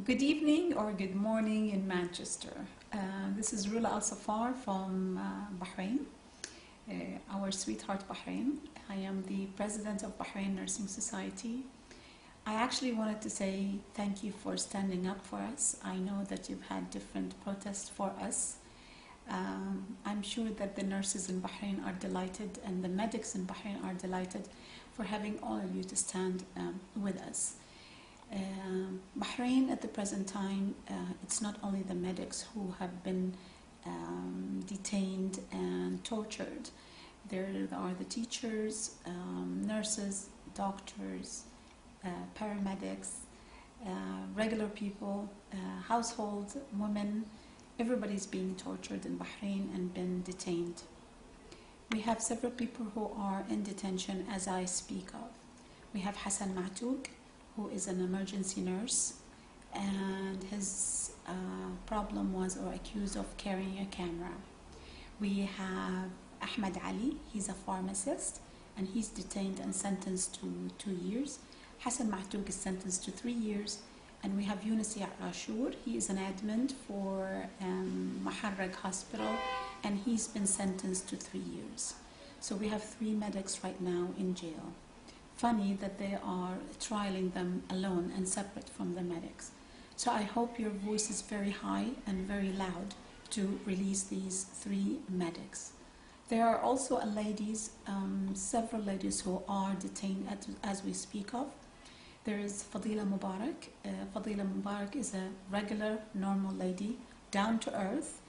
Good evening or good morning in Manchester. This is Rula Al-Saffar from Bahrain, our sweetheart Bahrain. I am the president of Bahrain Nursing Society. I actually wanted to say thank you for standing up for us. I know that you've had different protests for us. I'm sure that the nurses in Bahrain are delighted and the medics in Bahrain are delighted for having all of you to stand with us. Bahrain at the present time, it's not only the medics who have been detained and tortured. There are the teachers, nurses, doctors, paramedics, regular people, household women. Everybody's being tortured in Bahrain and been detained. We have several people who are in detention as I speak of. We have Hassan Ma'touk, who is an emergency nurse, and his problem was or accused of carrying a camera. We have Ahmed Ali, he's a pharmacist, and he's detained and sentenced to 2 years. Hassan Ma'touk is sentenced to 3 years. And we have Yunus Ashur, he is an admin for Maharrag Hospital, and he's been sentenced to 3 years. So we have 3 medics right now in jail. Funny that they are trialing them alone and separate from the medics. So I hope your voice is very high and very loud to release these 3 medics. There are also several ladies who are detained as we speak of. There is Fadila Mubarak. Fadila Mubarak is a regular, normal lady, down to earth.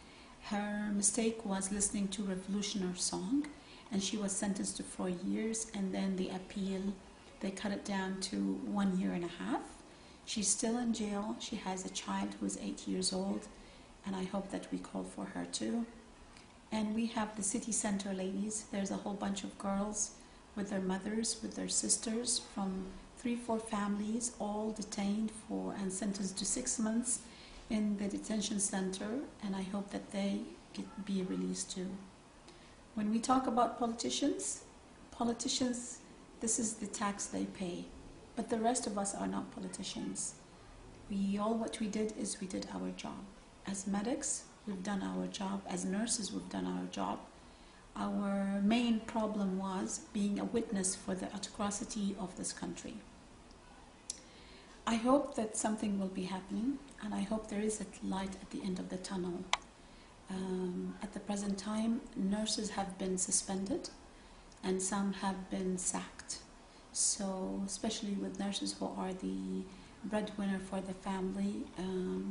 Her mistake was listening to Revolutionary song, and she was sentenced to 4 years, and then the appeal, they cut it down to 1.5 years. She's still in jail. She has a child who is 8 years old, and I hope that we call for her too. And we have the city center ladies. There's a whole bunch of girls with their mothers, with their sisters, from 3-4 families, all detained and sentenced to 6 months in the detention center, and I hope that they be released too. When we talk about politicians, this is the tax they pay, but the rest of us are not politicians. What we did is we did our job. As medics, we've done our job. As nurses, we've done our job. Our main problem was being a witness for the atrocity of this country. I hope that something will be happening, and I hope there is a light at the end of the tunnel. At the present time, nurses have been suspended and some have been sacked. So, especially with nurses who are the breadwinner for the family,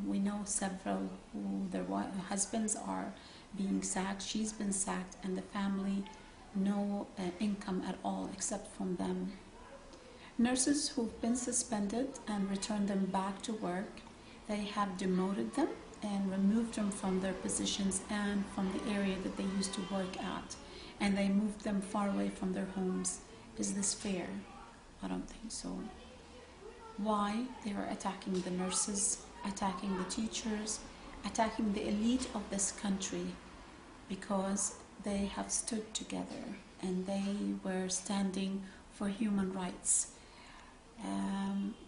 we know several who their husbands are being sacked. She's been sacked, and the family no income at all except from them. Nurses who've been suspended and returned them back to work, they have demoted them and removed them from their positions and from the area that they used to work at, and they moved them far away from their homes. Is this fair? I don't think so. Why? They are attacking the nurses, attacking the teachers, attacking the elite of this country, because they have stood together and they were standing for human rights.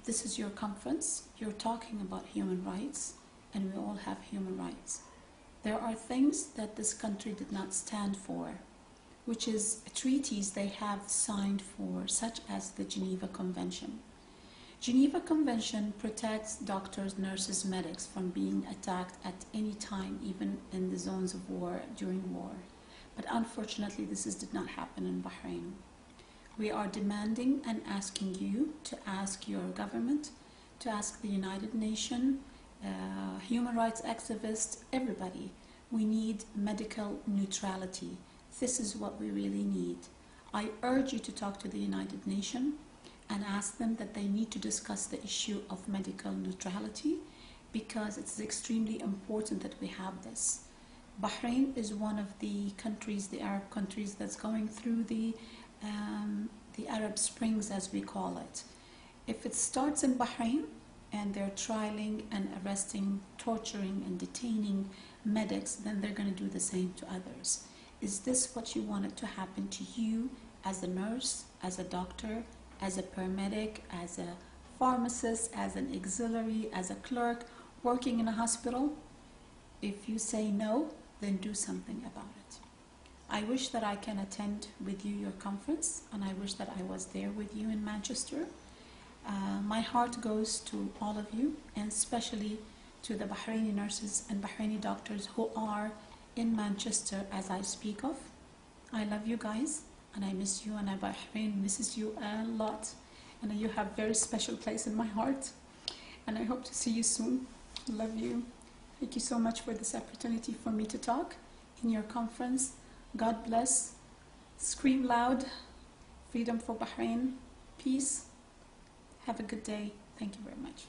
This is your conference. You're talking about human rights, and we all have human rights. There are things that this country did not stand for, which is treaties they have signed for, such as the Geneva Convention. Geneva Convention protects doctors, nurses, medics from being attacked at any time, even in the zones of war, during war. But unfortunately, did not happen in Bahrain. We are demanding and asking you to ask your government, to ask the United Nations, human rights activists, everybody. We need medical neutrality. This is what we really need. I urge you to talk to the United Nations and ask them that they need to discuss the issue of medical neutrality, because it's extremely important that we have this. Bahrain is one of the countries, the Arab countries, that's going through the Arab Springs, as we call it. If it starts in Bahrain and they're trialing and arresting, torturing and detaining medics, then they're going to do the same to others. Is this what you wanted to happen to you as a nurse, as a doctor, as a paramedic, as a pharmacist, as an auxiliary, as a clerk, working in a hospital, if you say no, then do something about it. I wish that I can attend with you your conference, and I wish that I was there with you in Manchester. My heart goes to all of you, and especially to the Bahraini nurses and Bahraini doctors who are in Manchester as I speak of. I love you guys, and I miss you, and Bahrain misses you a lot, and you have a very special place in my heart, and I hope to see you soon. Love you. Thank you so much for this opportunity for me to talk in your conference. God bless. Scream loud. Freedom for Bahrain. Peace. Have a good day. Thank you very much.